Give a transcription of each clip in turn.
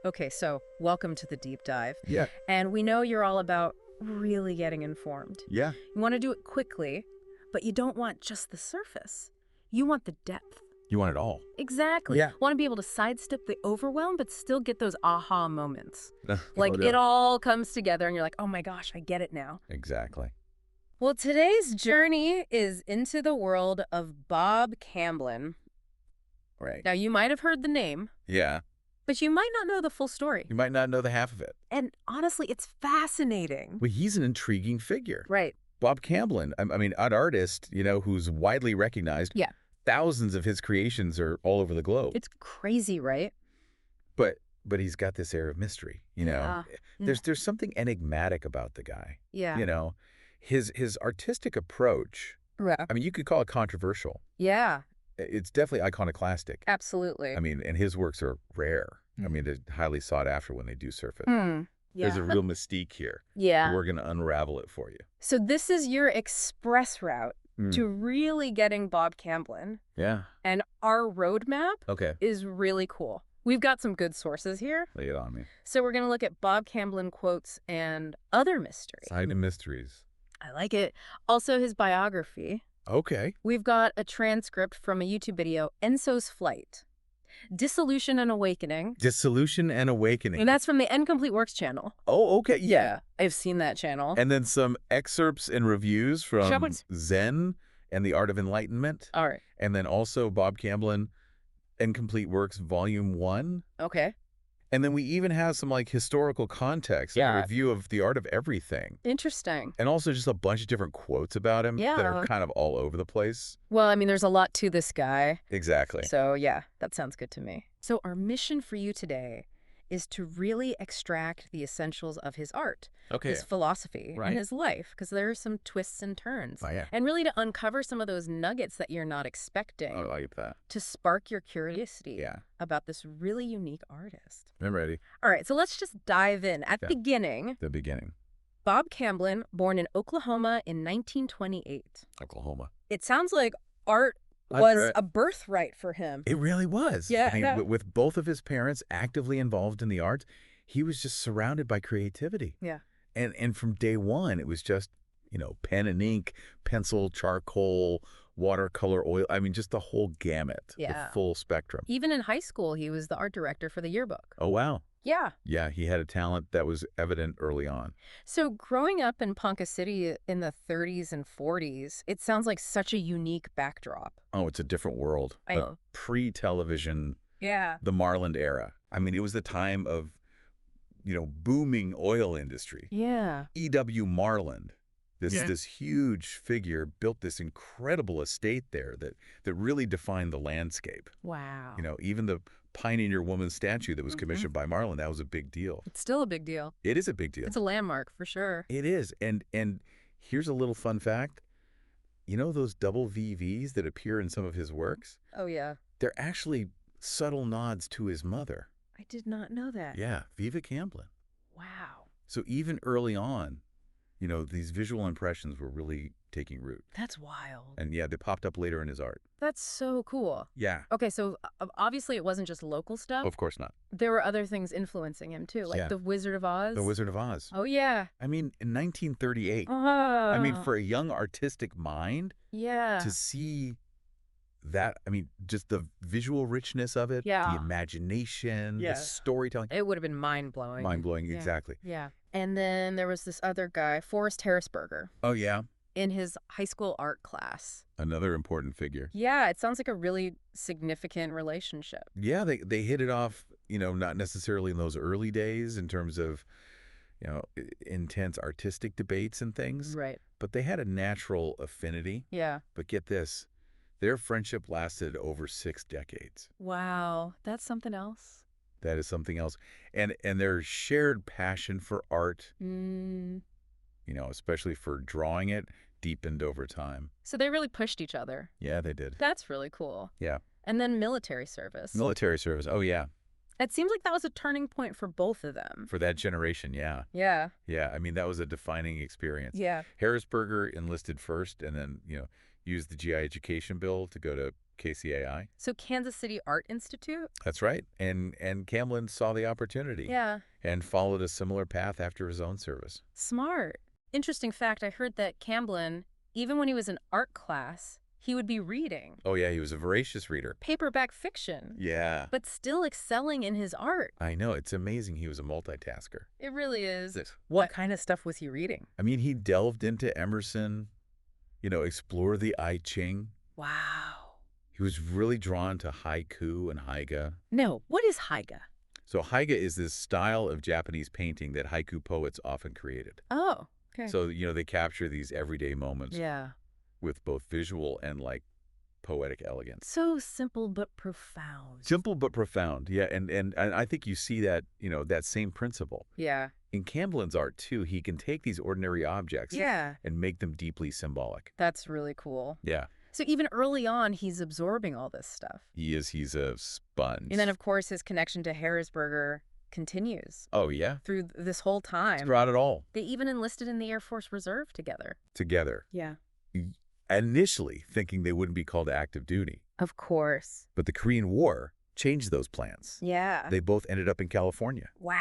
Okay, so welcome to the deep dive. Yeah. And we know you're all about really getting informed. Yeah. You want to do it quickly, but you don't want just the surface. You want the depth. You want it all. Exactly. Yeah. Want to be able to sidestep the overwhelm, but still get those aha moments. Oh, Like yeah. it all comes together and you're like, oh my gosh, I get it now. Exactly. Well, today's journey is into the world of Bob Camblin. Right. Now, you might have heard the name, Yeah. but you might not know the full story. You might not know the half of it. And honestly, it's fascinating. Well, he's an intriguing figure. Right. Bob Camblin, I mean, an artist, who's widely recognized. Yeah. Thousands of his creations are all over the globe. It's crazy, right? But he's got this air of mystery, Yeah. There's something enigmatic about the guy. Yeah. His artistic approach, Yeah. I mean, you could call it controversial. Yeah, It's definitely iconoclastic. absolutely. I mean, and his works are rare. I mean, they're highly sought after when they do surface. Yeah. There's a real mystique here. Yeah. We're going to unravel it for you. So this is your express route Mm. to really getting Bob Camblin. Yeah. And our roadmap Okay. is really cool. We've got some good sources here. Lay it on me. So we're going to look at Bob Camblin quotes and other mystery. Side of mysteries. I like it. Also his biography. Okay. We've got a transcript from a YouTube video, Enso's Flight. Dissolution and Awakening. Dissolution and Awakening. And that's from the Incomplete Works channel. Oh, okay. Yeah. I've seen that channel. And then some excerpts and reviews from Shepherds. Zen and the Art of Enlightenment. All right. And then also Bob Camblin, Incomplete Works, Volume 1. Okay. And then we even have some historical context, Yeah. a review of the art of everything. Interesting. And also just a bunch of different quotes about him that Yeah. are kind of all over the place. Well, I mean, there's a lot to this guy. Exactly. So, yeah, that sounds good to me. So our mission for you today is to really extract the essentials of his art, Okay. his philosophy, Right. and his life, because there are some twists and turns. Oh, yeah. And really to uncover some of those nuggets that you're not expecting, I like that. to spark your curiosity Yeah. about this really unique artist. I'm ready. All right, so let's just dive in. At the Yeah. beginning, The beginning. Bob Camblin, born in Oklahoma in 1928. Oklahoma. It sounds like art I've was read- a birthright for him. It really was. Yeah, I mean, yeah. with both of his parents actively involved in the arts, he was just surrounded by creativity. Yeah. And from day one, it was just, pen and ink, pencil, charcoal, watercolor, oil. I mean, just the whole gamut, Yeah. the full spectrum. Even in high school, he was the art director for the yearbook. Oh, wow. Yeah. Yeah, he had a talent that was evident early on. So growing up in Ponca City in the 30s and 40s, it sounds like such a unique backdrop. Oh, it's a different world. I know. Pre-television, Yeah. the Marland era. I mean, it was the time of, booming oil industry. Yeah. E.W. Marland, Yeah. this huge figure, built this incredible estate there that really defined the landscape. Wow. Even the Pioneer Woman statue that was Mhm. commissioned by Marland, that was a big deal. It's still a big deal. It is a big deal. It's a landmark for sure. It is. And here's a little fun fact. Those double VVs that appear in some of his works? Oh, yeah. They're actually subtle nods to his mother. I did not know that. Yeah, Viva Camblin. Wow. So even early on, these visual impressions were really taking root. That's wild. And yeah, they popped up later in his art. That's so cool. Yeah. Okay, so obviously it wasn't just local stuff. Of course not. There were other things influencing him too, like Yeah. The Wizard of Oz. The Wizard of Oz. Oh, yeah. I mean, in 1938, Oh. for a young artistic mind Yeah. to see that, just the visual richness of it, Yeah. the imagination, Yeah. the storytelling, It would have been mind-blowing. mind-blowing, Yeah. exactly. Yeah. And then there was this other guy, Forrest Harrisberger, Oh, yeah. in his high school art class. Another important figure. Yeah, it sounds like a really significant relationship. Yeah, they hit it off, not necessarily in those early days in terms of, intense artistic debates and things, Right. but they had a natural affinity. Yeah. But get this, their friendship lasted over 6 decades. Wow. That's something else. That is something else. And their shared passion for art, Mm. especially for drawing it, deepened over time. So they really pushed each other. Yeah, they did. That's really cool. Yeah. And then military service. Military service. Oh, yeah. It seems like that was a turning point for both of them. For that generation, yeah. Yeah. Yeah, that was a defining experience. Yeah. Harrisberger enlisted first and then, used the GI Education Bill to go to KCAI. So Kansas City Art Institute? That's right. And Camblin saw the opportunity Yeah. and followed a similar path after his own service. Smart. Interesting fact, I heard that Camblin, even when he was in art class, he would be reading Oh, yeah, he was a voracious reader. paperback fiction, Yeah. but still excelling in his art. I know. It's amazing he was a multitasker. It really is. This- What kind of stuff was he reading? I mean, he delved into Emerson, explored the I Ching. Wow. He was really drawn to haiku and haiga. No, what is haiga? So haiga is this style of Japanese painting that haiku poets often created. Oh, okay. So, they capture these everyday moments Yeah. with both visual and, poetic elegance. So simple but profound. Simple but profound, yeah. And I think you see that, that same principle. Yeah. In Camblin's art, too, he can take these ordinary objects Yeah. and make them deeply symbolic. That's really cool. Yeah, So even early on, he's absorbing all this stuff. he's a sponge. And then, of course, his connection to Harrisburger continues Oh, yeah? through this whole time. Throughout it all. They even enlisted in the Air Force Reserve together. Together. Yeah. Initially thinking they wouldn't be called to active duty. Of course. But the Korean War changed those plans. Yeah. They both ended up in California. Wow.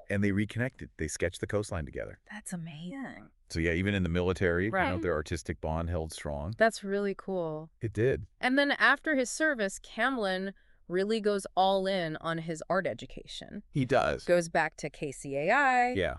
And they reconnected. They sketched the coastline together. That's amazing. So, yeah, even in the military, Right. their artistic bond held strong. That's really cool. It did. And then after his service, Camblin really goes all in on his art education. He does. Goes back to KCAI, Yeah.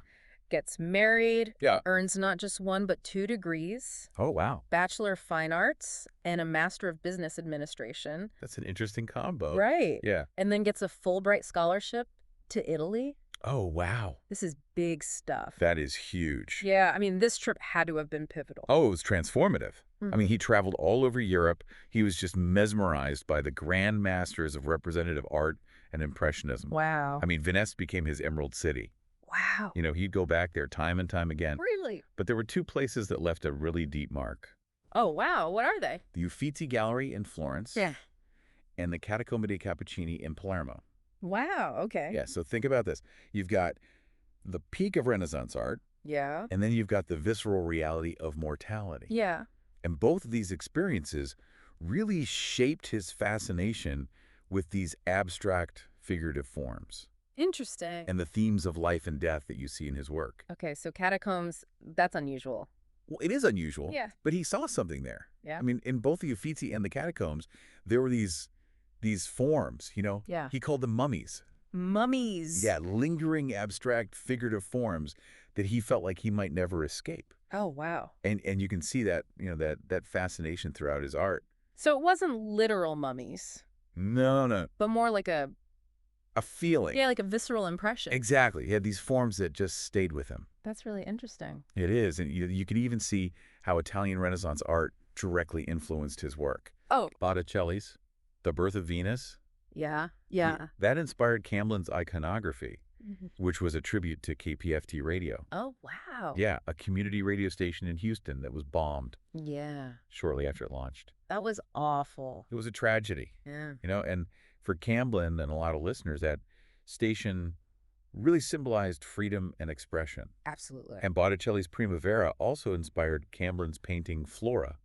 gets married, Yeah. earns not just 1 but 2 degrees, Oh, wow. Bachelor of Fine Arts and a Master of Business Administration. That's an interesting combo. Right. Yeah. And then gets a Fulbright scholarship to Italy. Oh, wow. This is big stuff. That is huge. Yeah, I mean, this trip had to have been pivotal. Oh, it was transformative. Mhm. I mean, he traveled all over Europe. He was just mesmerized by the grand masters of representative art and impressionism. Wow. I mean, Venice became his emerald city. Wow. He'd go back there time and time again. Really? But there were 2 places that left a really deep mark. Oh, wow. What are they? The Uffizi Gallery in Florence and the Catacomba dei Cappuccini in Palermo. Wow. Okay. Yeah, so think about this. You've got the peak of Renaissance art, Yeah. and then you've got the visceral reality of mortality. Yeah. And both of these experiences really shaped his fascination with these abstract figurative forms Interesting. and the themes of life and death that you see in his work. Okay, so catacombs, that's unusual. Well, it is unusual, Yeah. but he saw something there. Yeah. I mean, in both the Uffizi and the catacombs, there were these forms, Yeah. He called them mummies. Mummies. Yeah, lingering abstract figurative forms that he felt like he might never escape. Oh, wow. And you can see that, that fascination throughout his art. So it wasn't literal mummies, No. but more like a feeling. like a visceral impression. Exactly. He had these forms that just stayed with him. That's really interesting. It is. And you can even see how Italian Renaissance art directly influenced his work. Oh. Botticelli's The Birth of Venus. Yeah. Yeah. That inspired Camblin's iconography, Mhm. which was a tribute to KPFT radio. Oh, wow. Yeah, a community radio station in Houston that was bombed Yeah. shortly after it launched. That was awful. It was a tragedy, Yeah. and for Camblin and a lot of listeners, that station really symbolized freedom and expression. Absolutely. And Botticelli's Primavera also inspired Camblin's painting Flora,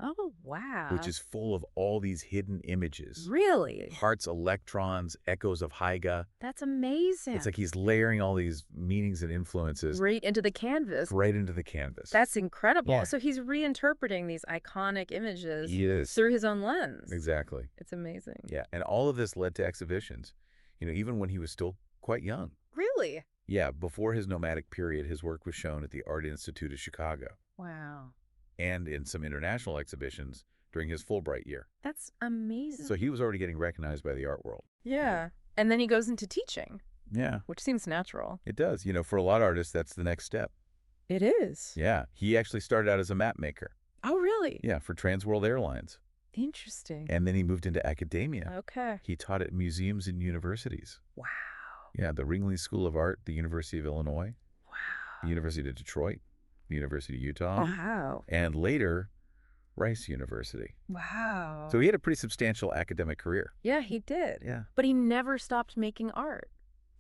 Oh, wow. which is full of all these hidden images. Really? Hearts, electrons, echoes of haiga. That's amazing. It's like he's layering all these meanings and influences right into the canvas. right into the canvas. That's incredible. Yeah. So he's reinterpreting these iconic images He is. through his own lens. Exactly. It's amazing. Yeah, and all of this led to exhibitions, even when he was still quite young. Really? Yeah, before his nomadic period, his work was shown at the Art Institute of Chicago Wow. and in some international exhibitions during his Fulbright year. That's amazing. So he was already getting recognized by the art world. yeah. And then he goes into teaching, Yeah, which seems natural. it does. For a lot of artists, that's the next step. It is. Yeah, he actually started out as a map maker. Oh, really? Yeah, for Trans World Airlines. Interesting. And then he moved into academia. Okay. He taught at museums and universities. Wow. Yeah, the Ringling School of Art, the University of Illinois, Wow. the University of Detroit, the University of Utah, Wow. and later, Rice University. Wow. So he had a pretty substantial academic career. yeah, he did. Yeah. But he never stopped making art.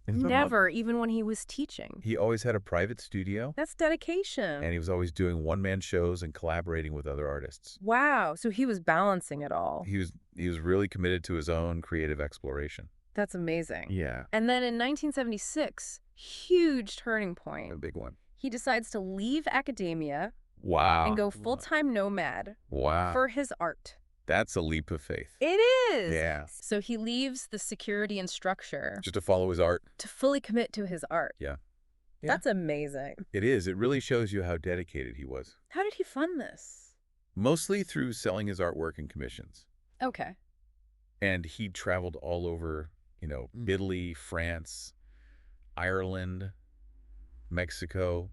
Never, even when he was teaching. He always had a private studio, That's dedication. and he was always doing one-man shows and collaborating with other artists. Wow, so he was balancing it all. He was really committed to his own creative exploration. That's amazing. Yeah, And then in 1976, huge turning a point. big one. He decides to leave academia Wow. and go full-time nomad Wow. for his art. That's a leap of faith. It is! Yeah. So he leaves the security and structure Just to follow his art. to fully commit to his art. Yeah. That's amazing. It is. It really shows you how dedicated he was. How did he fund this? Mostly through selling his artwork in commissions. Okay. And he traveled all over, Italy, France, Ireland, Mexico,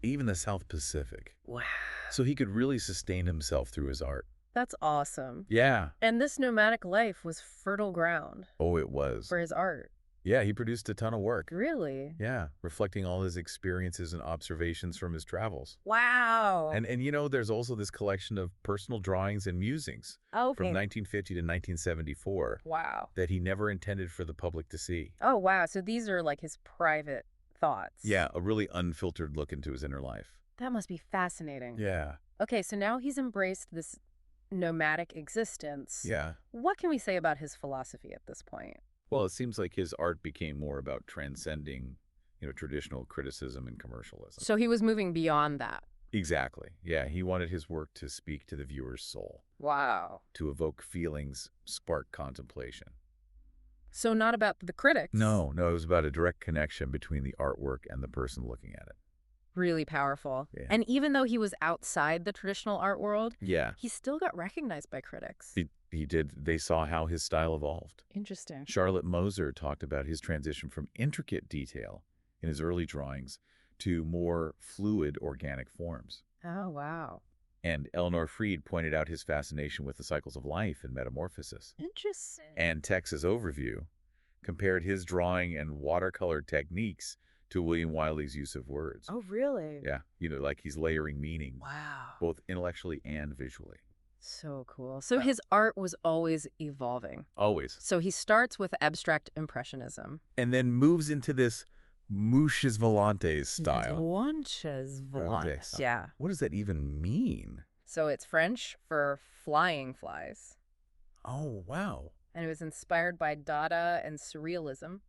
even the South Pacific. Wow. So he could really sustain himself through his art. That's awesome. Yeah. And this nomadic life was fertile ground Oh, it was. for his art. Yeah, he produced a ton of work. Really? Yeah, reflecting all his experiences and observations from his travels. Wow. And there's also this collection of personal drawings and musings okay. from 1950 to 1974 Wow. that he never intended for the public to see. Oh, wow. So these are like his private thoughts. Yeah, a really unfiltered look into his inner life. That must be fascinating. Yeah. Okay, so now he's embraced this nomadic existence. Yeah. What can we say about his philosophy at this point? Well, it seems like his art became more about transcending, traditional criticism and commercialism. So he was moving beyond that. Exactly. Yeah, he wanted his work to speak to the viewer's soul, Wow. to evoke feelings, spark contemplation. So not about the critics. No, it was about a direct connection between the artwork and the person looking at it. Really powerful. Yeah. And even though he was outside the traditional art world, Yeah, he still got recognized by critics. he did. They saw how his style evolved. Interesting. Charlotte Moser talked about his transition from intricate detail in his early drawings to more fluid organic forms. Oh, wow. And Eleanor Freed pointed out his fascination with the cycles of life and metamorphosis. Interesting. And Tex's Overview compared his drawing and watercolor techniques to William Wiley's use of words. Oh, really? Yeah, like he's layering meaning, Wow. both intellectually and visually. So cool. So his art was always evolving. Always. So he starts with abstract impressionism. And then moves into this Mouches Volantes style. Launches Volantes. Yeah. What does that even mean? So it's French for flying flies. Oh, wow. And it was inspired by Dada and surrealism.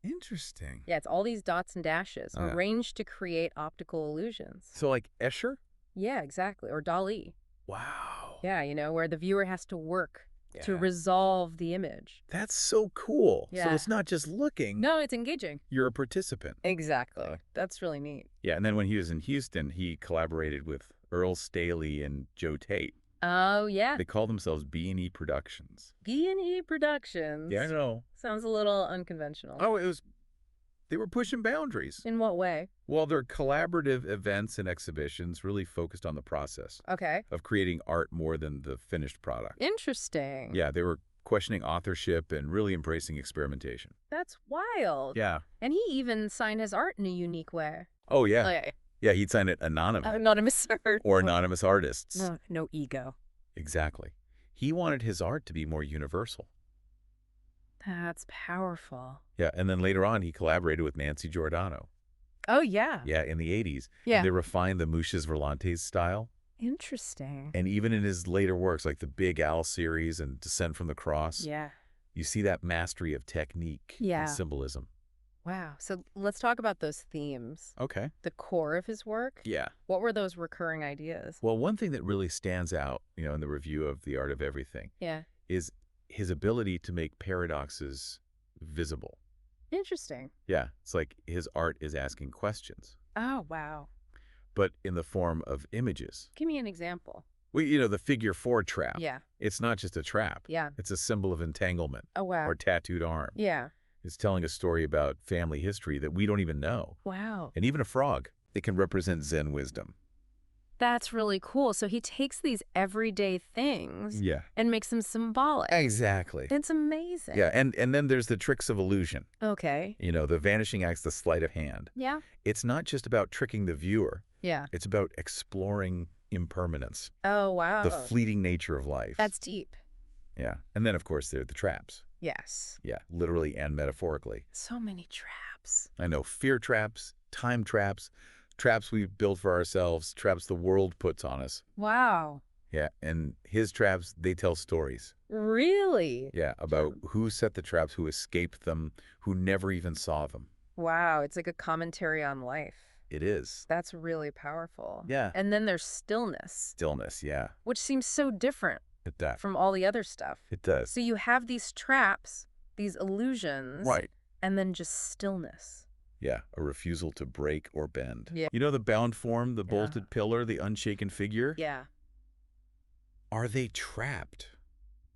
Interesting. Yeah, it's all these dots and dashes Yeah. arranged to create optical illusions. So like Escher? Yeah, exactly. Or Dali. Wow. Yeah, where the viewer has to work to Yeah. resolve the image. That's so cool. So Yeah. it's not just looking. No, it's engaging. You're a participant. Exactly. That's really neat. Yeah, and then when he was in Houston, he collaborated with Earl Staley and Joe Tate. Oh, yeah. They call themselves B&E Productions. B&E Productions. Yeah, I know. Sounds a little unconventional. Oh, they were pushing boundaries. In what way? Well, their collaborative events and exhibitions really focused on the process Okay. of creating art more than the finished product. Interesting. Yeah, they were questioning authorship and really embracing experimentation. That's wild. Yeah. And he even signed his art in a unique way. Oh, yeah. Okay. Yeah, he'd sign it anonymous. Anonymous art. Or anonymous artists. No ego. Exactly. He wanted his art to be more universal. That's powerful. Yeah, and then later on, he collaborated with Nancy Giordano. Oh, yeah. Yeah, in the 80s. Yeah. They refined the Mouches Volantes style. Interesting. And even in his later works, like the Big Al series and Descent from the Cross, Yeah. you see that mastery of technique Yeah. and symbolism. Wow. So let's talk about those themes. Okay. The core of his work. Yeah. What were those recurring ideas? Well, one thing that really stands out, in the review of The Art of Everything Yeah. is his ability to make paradoxes visible. Interesting. Yeah, it's like his art is asking questions, Oh, wow. but in the form of images. Give me an example. Well, the figure 4 trap. Yeah. It's not just a trap. Yeah. It's a symbol of entanglement Oh, wow. or tattooed arm. Yeah. It's telling a story about family history that we don't even know. Wow. And even a frog, it can represent Zen wisdom. That's really cool. So he takes these everyday things Yeah. and makes them symbolic. Exactly. It's amazing. Yeah, and then there's the tricks of illusion. Okay. The vanishing act's the sleight of hand. Yeah. It's not just about tricking the viewer. Yeah. It's about exploring impermanence, Oh, wow. the fleeting nature of life. That's deep. Yeah. And then, of course, there are the traps. Yes. Yeah, literally and metaphorically. So many traps. I know fear traps, time traps, traps we build for ourselves, traps the world puts on us. Wow. Yeah, and his traps, they tell stories. Really? Yeah, about who set the traps, who escaped them, who never even saw them. Wow, it's like a commentary on life. It is. That's really powerful. Yeah. And then there's stillness, Stillness, yeah. which seems so different It does. from all the other stuff. It does. So you have these traps, these illusions, Right. and then just stillness. Yeah, a refusal to break or bend. Yeah. You know the bound form, the Yeah. bolted pillar, the unshaken figure? Yeah. Are they trapped?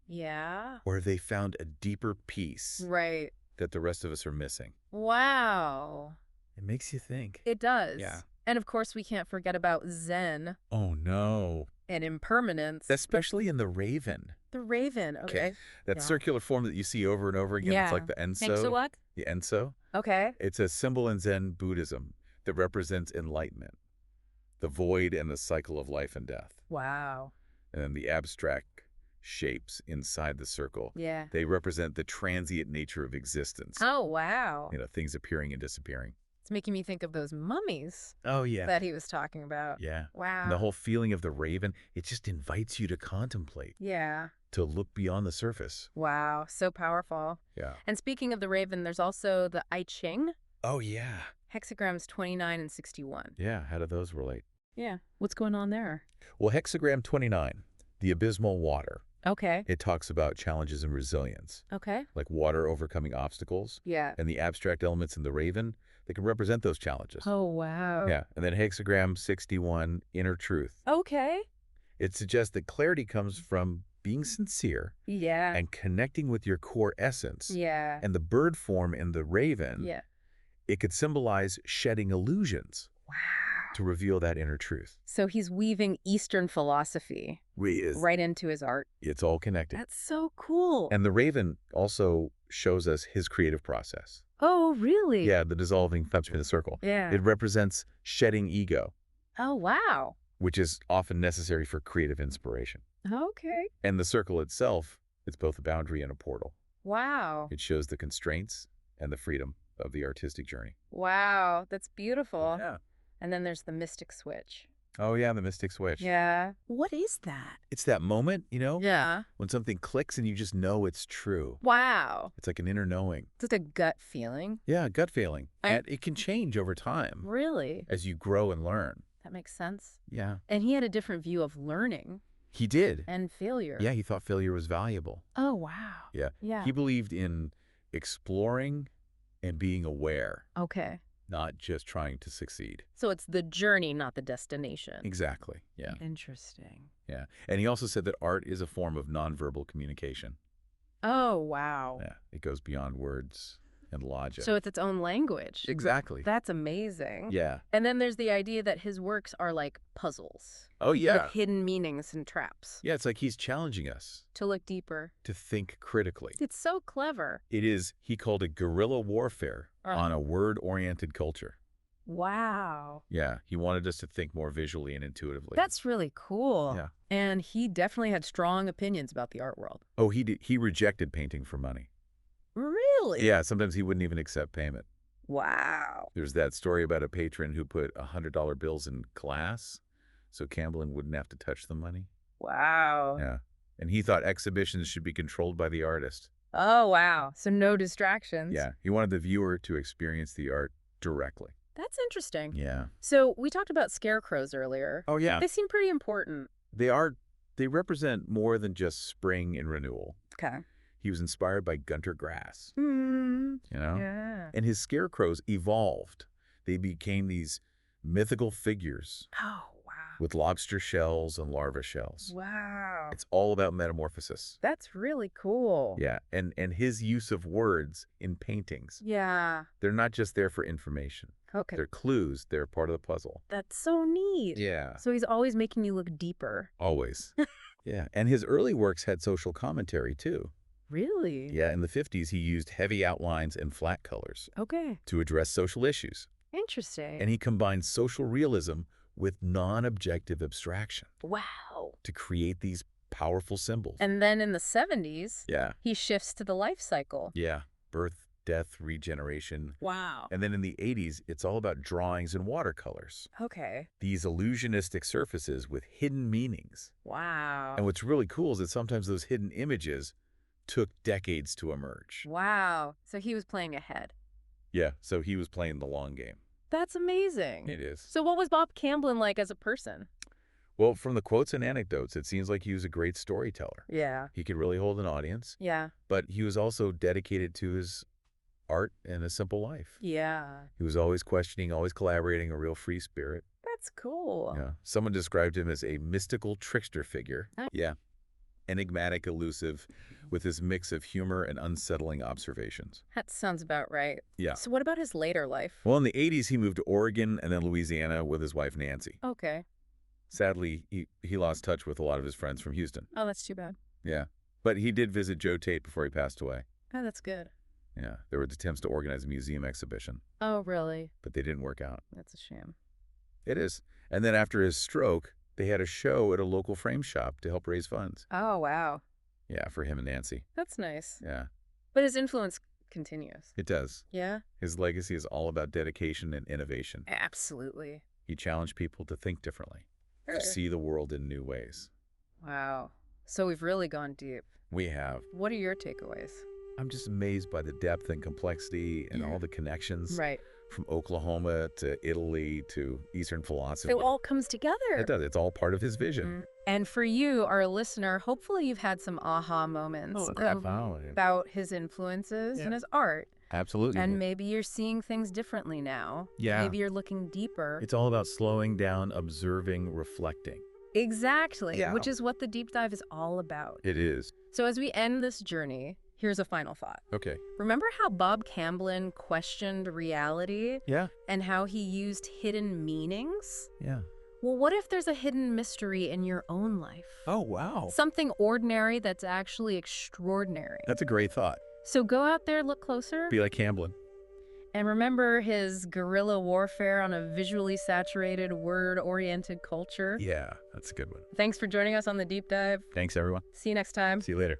Yeah. Or have they found a deeper peace Right. that the rest of us are missing? Wow. It makes you think. It does. Yeah. And of course, we can't forget about Zen Oh, no. and impermanence. Especially in the Raven. The Raven. Okay. That Yeah. circular form that you see over and over again. It's like the Thanks a Enso. lot. The Enso. Okay. It's a symbol in Zen Buddhism that represents enlightenment, the void and the cycle of life and death. Wow. And then the abstract shapes inside the circle. Yeah. They represent the transient nature of existence. Oh, wow. You know, things appearing and disappearing. It's making me think of those mummies Oh, yeah. that he was talking about. Yeah. Wow. And the whole feeling of the Raven, it just invites you to contemplate, Yeah. to look beyond the surface. Wow. So powerful. Yeah. And speaking of the Raven, there's also the I Ching, Oh, yeah. hexagrams 29 and 61. Yeah, how do those relate? Yeah. What's going on there? Well, hexagram 29, the abysmal water. Okay. It talks about challenges and resilience, Okay. like water overcoming obstacles. Yeah. And the abstract elements in the Raven, they can represent those challenges. Oh, wow. Yeah. And then hexagram 61, inner truth. Okay. It suggests that clarity comes from being sincere Yeah. and connecting with your core essence. Yeah. And the bird form in the Raven, Yeah. it could symbolize shedding illusions Wow. to reveal that inner truth. So he's weaving Eastern philosophy right into his art. It's all connected. That's so cool. And the Raven also shows us his creative process. Oh, really? Yeah, the dissolving touch in the circle. Yeah. It represents shedding ego, Oh, wow. which is often necessary for creative inspiration. Okay. And the circle itself, it's both a boundary and a portal. Wow. It shows the constraints and the freedom of the artistic journey. Wow. That's beautiful. Yeah. And then there's the mystic switch. Oh, yeah, the mystic switch. Yeah. What is that? It's that moment, you know, Yeah. when something clicks and you just know it's true. Wow. It's like an inner knowing. It's like a gut feeling. Yeah, gut feeling. I- And it can change over time Really? as you grow and learn. That makes sense. Yeah. And he had a different view of learning He did. and failure. Yeah, he thought failure was valuable. Oh, wow. Yeah. Yeah. He believed in exploring and being aware, Okay. not just trying to succeed. So it's the journey, not the destination. Exactly. Yeah. Interesting. Yeah. And he also said that art is a form of nonverbal communication. Oh, wow. Yeah. It goes beyond words and logic. So it's its own language. Exactly. That's amazing. Yeah. And then there's the idea that his works are like puzzles. Oh, yeah. With hidden meanings and traps. Yeah, it's like he's challenging us To look deeper. to think critically. It's so clever. It is, he called it guerrilla warfare on a word-oriented culture. Wow. Yeah, he wanted us to think more visually and intuitively. That's really cool. Yeah. And he definitely had strong opinions about the art world. Oh, he rejected painting for money. Really? Yeah, sometimes he wouldn't even accept payment. Wow. There's that story about a patron who put $100 bills in glass so Camblin wouldn't have to touch the money. Wow. Yeah. And he thought exhibitions should be controlled by the artist. Oh, wow. So no distractions. Yeah. He wanted the viewer to experience the art directly. That's interesting. Yeah. So we talked about scarecrows earlier. Oh, yeah. They seem pretty important. They represent more than just spring and renewal. Okay. He was inspired by Gunter Grass, Mm. you know? Yeah. And his scarecrows evolved. They became these mythical figures Oh, wow. with lobster shells and larva shells. Wow. It's all about metamorphosis. That's really cool. Yeah, and his use of words in paintings. Yeah. They're not just there for information. Okay. They're clues. They're part of the puzzle. That's so neat. Yeah, So he's always making you look deeper. always. Yeah, and his early works had social commentary too. Really? Yeah, in the 50s, he used heavy outlines and flat colors Okay. to address social issues. Interesting. And he combined social realism with non-objective abstraction Wow. to create these powerful symbols. And then in the 70s, Yeah. he shifts to the life cycle. Yeah. Birth, death, regeneration. Wow. And then in the 80s, it's all about drawings and watercolors. Okay. These illusionistic surfaces with hidden meanings. Wow. And what's really cool is that sometimes those hidden images took decades to emerge. Wow. So he was playing ahead. Yeah, so he was playing the long game. That's amazing. It is. So what was Bob Camblin like as a person? Well, from the quotes and anecdotes, it seems like he was a great storyteller. Yeah. He could really hold an audience, Yeah. but he was also dedicated to his art and a simple life. Yeah. He was always questioning, always collaborating, a real free spirit. That's cool. Yeah. Someone described him as a mystical trickster figure. Oh. Yeah. Enigmatic, elusive, with his mix of humor and unsettling observations. That sounds about right. Yeah. So what about his later life? Well, in the 80s, he moved to Oregon and then Louisiana with his wife, Nancy. Okay. Sadly, he lost touch with a lot of his friends from Houston. Oh, that's too bad. Yeah. But he did visit Joe Tate before he passed away. Oh, that's good. Yeah. There were attempts to organize a museum exhibition, Oh, really? but they didn't work out. That's a shame. It is. And then after his stroke, they had a show at a local frame shop to help raise funds. Oh, wow. Yeah, for him and Nancy. That's nice. Yeah, But his influence continues. it does. Yeah? His legacy is all about dedication and innovation. Absolutely. He challenged people to think differently, Sure. to see the world in new ways. Wow. So we've really gone deep. We have. What are your takeaways? I'm just amazed by the depth and complexity and all the connections Right. from Oklahoma to Italy to Eastern philosophy. It all comes together. It does. It's all part of his vision. And for you, our listener, hopefully you've had some aha moments about his influences and his art. Absolutely. And maybe you're seeing things differently now. Yeah. Maybe you're looking deeper. It's all about slowing down, observing, reflecting. Exactly. Yeah. Which is what the deep dive is all about. It is. So as we end this journey, here's a final thought. Okay. Remember how Bob Camblin questioned reality Yeah. and how he used hidden meanings? Yeah. Well, what if there's a hidden mystery in your own life? Oh, wow. Something ordinary that's actually extraordinary. That's a great thought. So go out there, look closer, Be like Camblin. and remember his guerrilla warfare on a visually saturated, word-oriented culture. Yeah, that's a good one. Thanks for joining us on the deep dive. Thanks, everyone. See you next time. See you later.